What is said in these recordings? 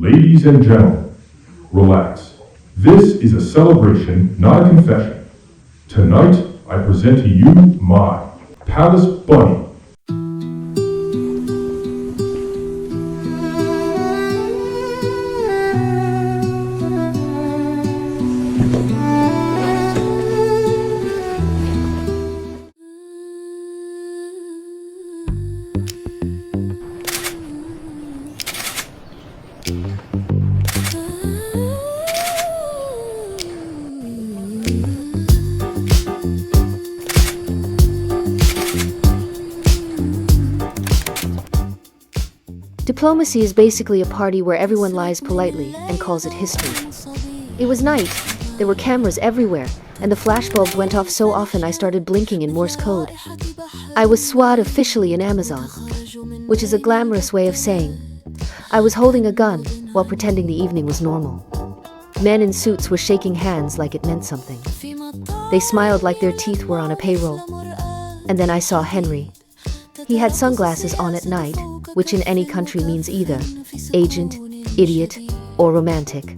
Ladies and gentlemen, relax. This is a celebration, not a confession. Tonight, I present to you my Palace Bunny. Diplomacy is basically a party where everyone lies politely and calls it history. It was night, there were cameras everywhere, and the flashbulbs went off so often I started blinking in Morse code. I was SWAT officially in Amazon, which is a glamorous way of saying I was holding a gun while pretending the evening was normal. Men in suits were shaking hands like it meant something. They smiled like their teeth were on a payroll. And then I saw Henry. He had sunglasses on at night, which in any country means either agent, idiot, or romantic.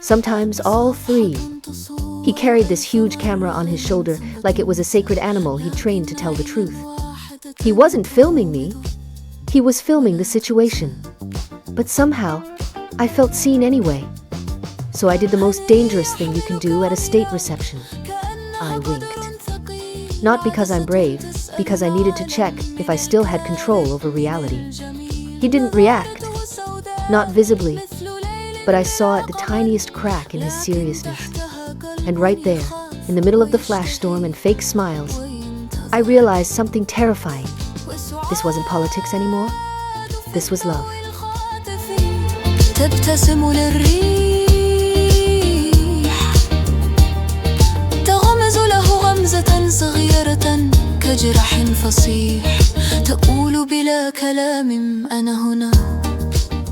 Sometimes all three. He carried this huge camera on his shoulder like it was a sacred animal he'd trained to tell the truth. He wasn't filming me. He was filming the situation. But somehow, I felt seen anyway. So I did the most dangerous thing you can do at a state reception. I winked. Not because I'm brave, because I needed to check if I still had control over reality. He didn't react, not visibly, but I saw the tiniest crack in his seriousness. And right there, in the middle of the flash storm and fake smiles, I realized something terrifying. This wasn't politics anymore. This was love. تبتسم للريح تغمز له غمزة صغيرة كجرح فصيح تقول بلا كلام أنا هنا.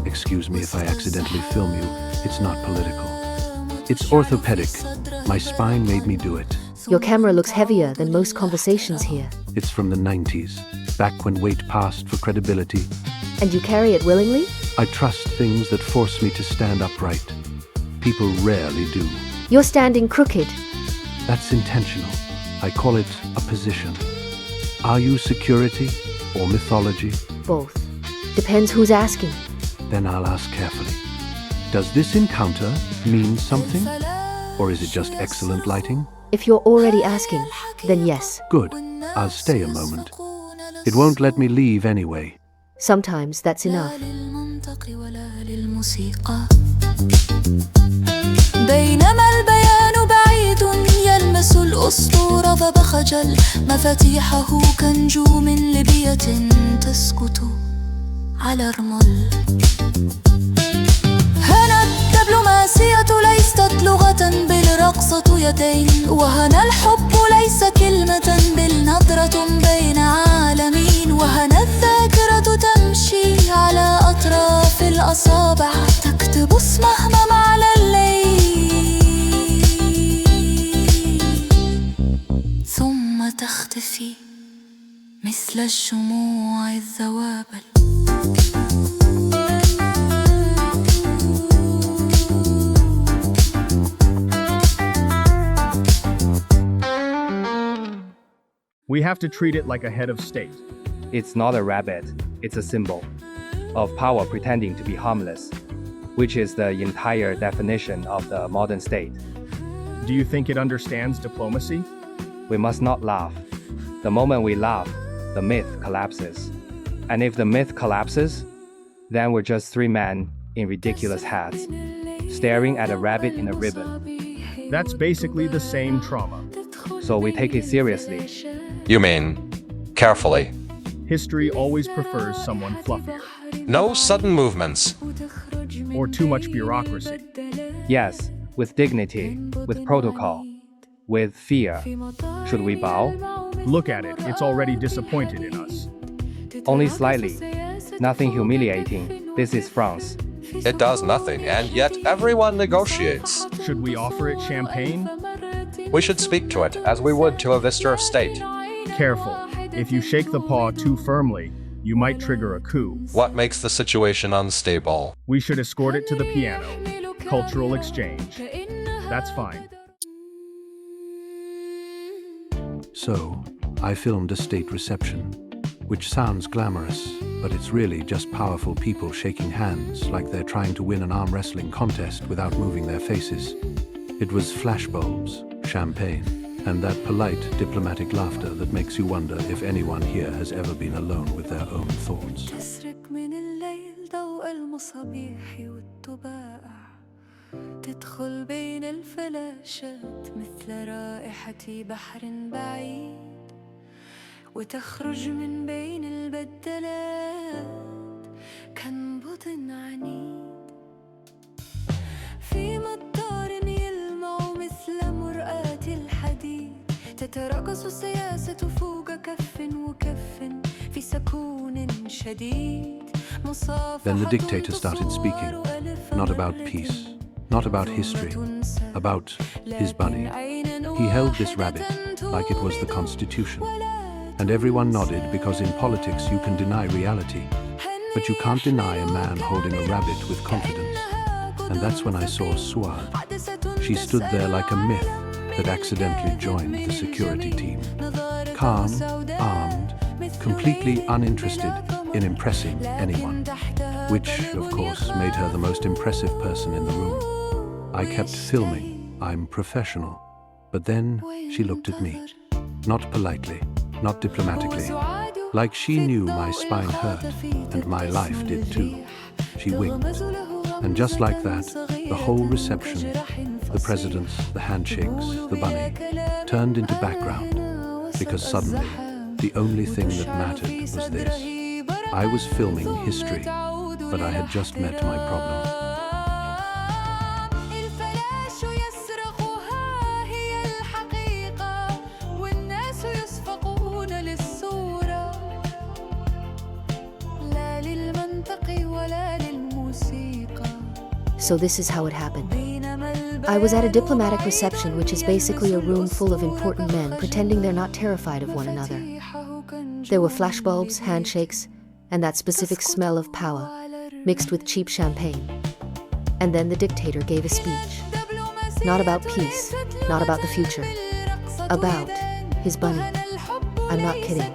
Excuse me if I accidentally film you. It's not political. It's orthopedic. My spine made me do it. Your camera looks heavier than most conversations here. It's from the 90s, back when weight passed for credibility. And you carry it willingly? I trust things that force me to stand upright. People rarely do. You're standing crooked. That's intentional. I call it a position. Are you security or mythology? Both. Depends who's asking. Then I'll ask carefully. Does this encounter mean something? Or is it just excellent lighting? If you're already asking, then yes. Good. I'll stay a moment. It won't let me leave anyway. Sometimes that's enough. بينما البيان بعيد يلمس الأسطورة فبخجل مفاتيحه كنجوم لبية تسكت على رمل. هنا الدبلوماسية ليست لغة بل رقصة يدين وهنا الحب ليس كلمة بل نظرة بين عالمين وهنا الذاكرة تمشي على أطراف الأصابع تكتب اسمها على الليل ثم تختفي مثل الشموع الذوابل. We have to treat it like a head of state. It's not a rabbit, it's a symbol of power pretending to be harmless, which is the entire definition of the modern state. Do you think it understands diplomacy? We must not laugh. The moment we laugh, the myth collapses. And if the myth collapses, then we're just three men in ridiculous hats, staring at a rabbit in a ribbon. That's basically the same trauma. So we take it seriously. You mean, carefully. History always prefers someone fluffier. No sudden movements. Or too much bureaucracy. Yes, with dignity, with protocol, with fear. Should we bow? Look at it, it's already disappointed in us. Only slightly. Nothing humiliating. This is France. It does nothing, and yet everyone negotiates. Should we offer it champagne? We should speak to it as we would to a visitor of state. Careful. If you shake the paw too firmly, You might trigger a coup. What makes the situation unstable? We should escort it to the piano. Cultural exchange. That's fine. So, I filmed a state reception, which sounds glamorous, but it's really just powerful people shaking hands like they're trying to win an arm wrestling contest without moving their faces. It was flashbulbs, champagne, and that polite diplomatic laughter that makes you wonder if anyone here has ever been alone with their own thoughts. تسرق من الليل ضوء المصابيح والطباع تدخل بين الفلاشات مثل رائحة بحر بعيد وتخرج من بين البدلات كنبض عنيد في مطار يلمع مثل مرآة الحديد تتراقص السياسة فوق كف وكف في سكون شديد. Then the dictator started speaking, not about peace, not about history, about his bunny. He held this rabbit like it was the Constitution. And everyone nodded because in politics you can deny reality, but you can't deny a man holding a rabbit with confidence. And that's when I saw Suad. She stood there like a myth that accidentally joined the security team. Calm, armed, completely uninterested in impressing anyone, which, of course, made her the most impressive person in the room. I kept filming, I'm professional, but then she looked at me, not politely, not diplomatically, like she knew my spine hurt, and my life did too. She winked, and just like that, the whole reception, the presidents, the handshakes, the bunny, turned into background, because suddenly, the only thing that mattered was this. I was filming history, but I had just met my problem. So this is how it happened. I was at a diplomatic reception, which is basically a room full of important men pretending they're not terrified of one another. There were flashbulbs, handshakes, and that specific smell of power, mixed with cheap champagne. And then the dictator gave a speech. Not about peace, not about the future. About his bunny. I'm not kidding.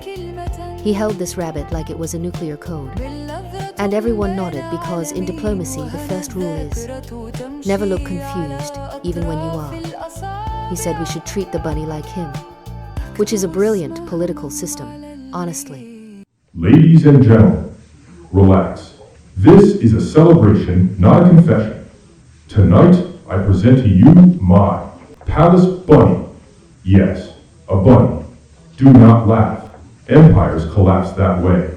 He held this rabbit like it was a nuclear code. And everyone nodded because in diplomacy the first rule is never look confused, even when you are. He said we should treat the bunny like him, which is a brilliant political system, honestly. Ladies and gentlemen, relax. This is a celebration, not a confession. Tonight, I present to you my palace bunny. Yes, a bunny. Do not laugh. Empires collapse that way.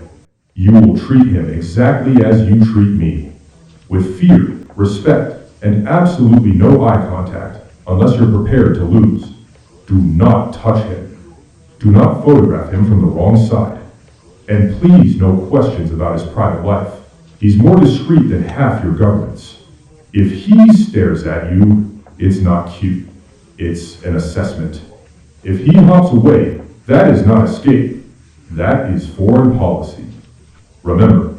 You will treat him exactly as you treat me, with fear, respect, and absolutely no eye contact, unless you're prepared to lose. Do not touch him. Do not photograph him from the wrong side. And please, no questions about his private life. He's more discreet than half your governments. If he stares at you, it's not cute. It's an assessment. If he hops away, that is not escape. That is foreign policy. Remember,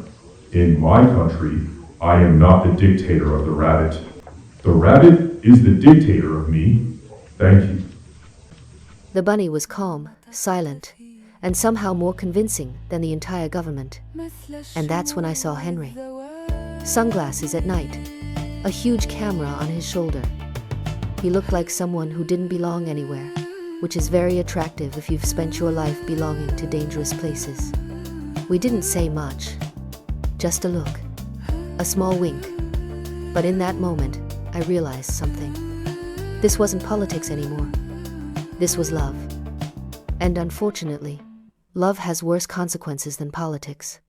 in my country, I am not the dictator of the rabbit. The rabbit is the dictator of me. Thank you. The bunny was calm, silent, and somehow more convincing than the entire government. And that's when I saw Henry. Sunglasses at night, a huge camera on his shoulder. He looked like someone who didn't belong anywhere, which is very attractive if you've spent your life belonging to dangerous places. We didn't say much, just a look, a small wink. But in that moment, I realized something. This wasn't politics anymore. This was love. And unfortunately, love has worse consequences than politics.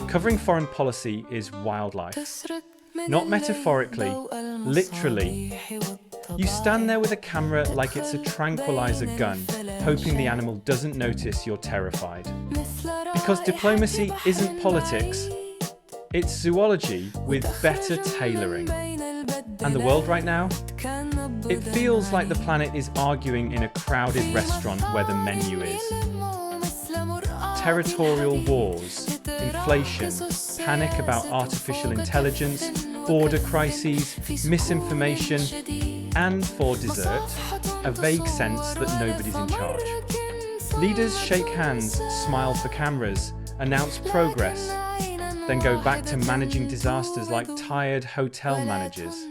Covering foreign policy is wildlife. Not metaphorically, literally. You stand there with a camera like it's a tranquilizer gun, hoping the animal doesn't notice you're terrified. Because diplomacy isn't politics, it's zoology with better tailoring. And the world right now? It feels like the planet is arguing in a crowded restaurant where the menu is. Territorial wars, inflation, panic about artificial intelligence, border crises, misinformation, and for dessert, a vague sense that nobody's in charge. Leaders shake hands, smile for cameras, announce progress, then go back to managing disasters like tired hotel managers.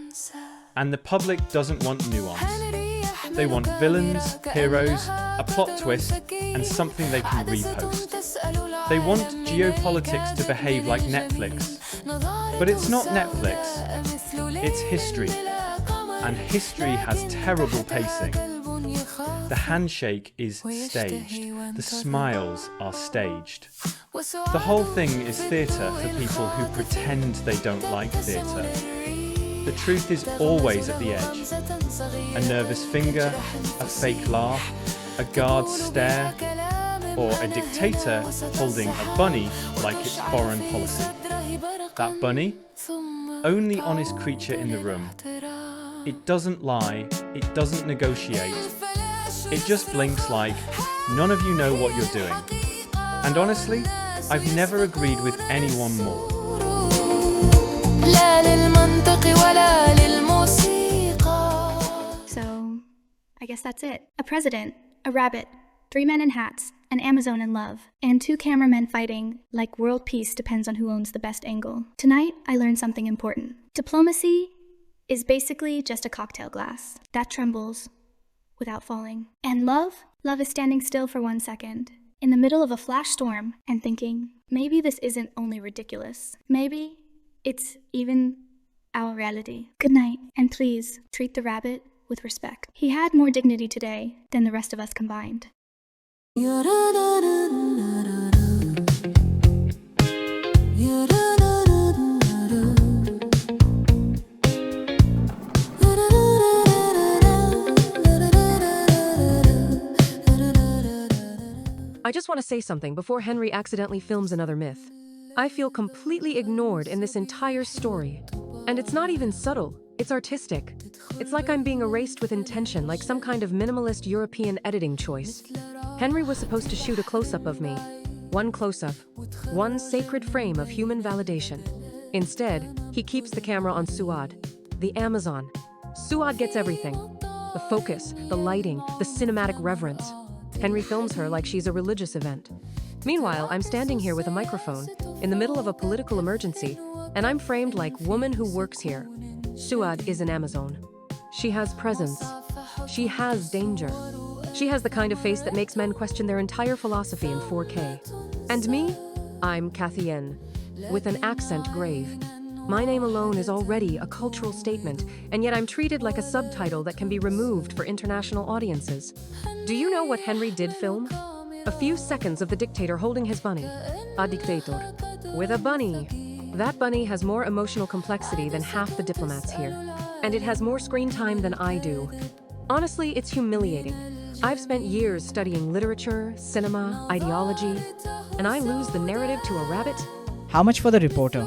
And the public doesn't want nuance. They want villains, heroes, a plot twist, and something they can repost. They want geopolitics to behave like Netflix. But it's not Netflix, it's history. And history has terrible pacing. The handshake is staged. The smiles are staged. The whole thing is theatre for people who pretend they don't like theatre. The truth is always at the edge. A nervous finger, a fake laugh, a guard's stare, or a dictator holding a bunny like it's foreign policy. That bunny? Only honest creature in the room. It doesn't lie, it doesn't negotiate. It just blinks like, none of you know what you're doing. And honestly, I've never agreed with anyone more. So, I guess that's it. A president, a rabbit, 3 men in hats, an Amazon in love, and 2 cameramen fighting like world peace depends on who owns the best angle. Tonight, I learned something important. Diplomacy is basically just a cocktail glass that trembles without falling. And love is standing still for 1 second, in the middle of a flash storm, and thinking, maybe this isn't only ridiculous. Maybe it's even our reality. Good night, and please treat the rabbit with respect. He had more dignity today than the rest of us combined. I just want to say something before Henry accidentally films another myth. I feel completely ignored in this entire story. And it's not even subtle, it's artistic. It's like I'm being erased with intention, like some kind of minimalist European editing choice. Henry was supposed to shoot a close-up of me. One close-up, one sacred frame of human validation. Instead, he keeps the camera on Suad, the Amazon. Suad gets everything. The focus, the lighting, the cinematic reverence. Henry films her like she's a religious event. Meanwhile, I'm standing here with a microphone, in the middle of a political emergency, and I'm framed like woman who works here. Suad is an Amazon. She has presence. She has danger. She has the kind of face that makes men question their entire philosophy in 4K. And me? I'm Cathiènne, with an accent grave. My name alone is already a cultural statement, and yet I'm treated like a subtitle that can be removed for international audiences. Do you know what Henry did film? A few seconds of the dictator holding his bunny. A dictator. With a bunny. That bunny has more emotional complexity than half the diplomats here. And it has more screen time than I do. Honestly, it's humiliating. I've spent years studying literature, cinema, ideology, and I lose the narrative to a rabbit? How much for the reporter?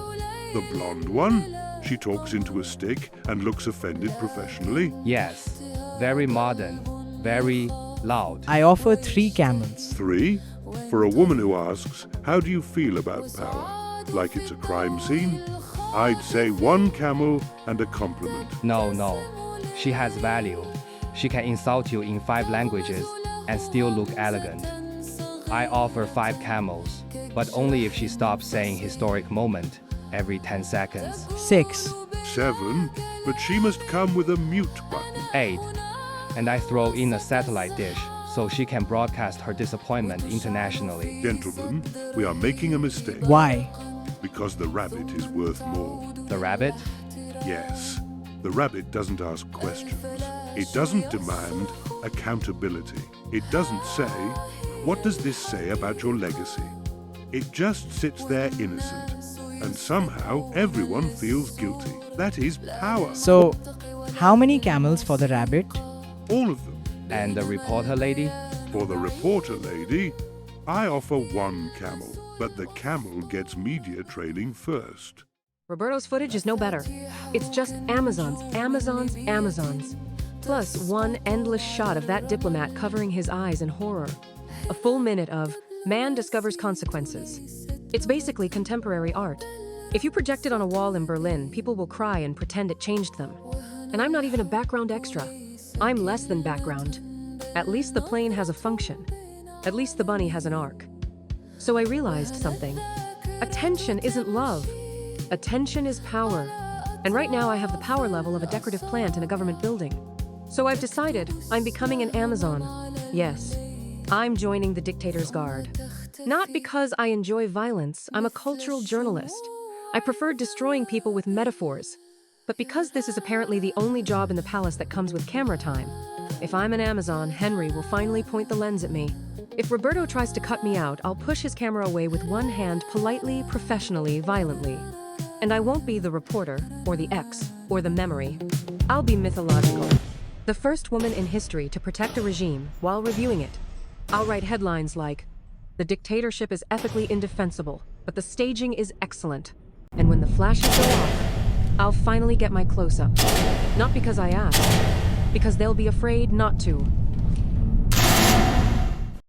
The blonde one? She talks into a stick and looks offended professionally? Yes, very modern, very loud. I offer 3 camels. 3? For a woman who asks, how do you feel about power? Like it's a crime scene? I'd say 1 camel and a compliment. No. She has value. She can insult you in 5 languages and still look elegant. I offer 5 camels, but only if she stops saying historic moment every 10 seconds. 6. 7, but she must come with a mute button. 8. And I throw in a satellite dish so she can broadcast her disappointment internationally. Gentlemen, we are making a mistake. Why? Because the rabbit is worth more. The rabbit? Yes. The rabbit doesn't ask questions. It doesn't demand accountability. It doesn't say, what does this say about your legacy? It just sits there innocent. And somehow everyone feels guilty. That is power. So, how many camels for the rabbit? All of them. And the reporter lady? For the reporter lady, I offer 1 camel. But the camel gets media training first. Roberto's footage is no better. It's just Amazons, Amazons, Amazons. Plus one endless shot of that diplomat covering his eyes in horror. A full minute of man discovers consequences. It's basically contemporary art. If you project it on a wall in Berlin, people will cry and pretend it changed them. And I'm not even a background extra. I'm less than background. At least the plane has a function. At least the bunny has an arc. So I realized something. Attention isn't love. Attention is power. And right now I have the power level of a decorative plant in a government building. So I've decided I'm becoming an Amazon. Yes, I'm joining the dictator's guard. Not because I enjoy violence, I'm a cultural journalist. I prefer destroying people with metaphors. But because this is apparently the only job in the palace that comes with camera time, if I'm an Amazon, Henry will finally point the lens at me. If Roberto tries to cut me out, I'll push his camera away with one hand politely, professionally, violently. And I won't be the reporter, or the X, or the memory. I'll be mythological. The first woman in history to protect a regime while reviewing it. I'll write headlines like, "The dictatorship is ethically indefensible, but the staging is excellent." And when the flashes go off, I'll finally get my close-up. Not because I asked, because they'll be afraid not to.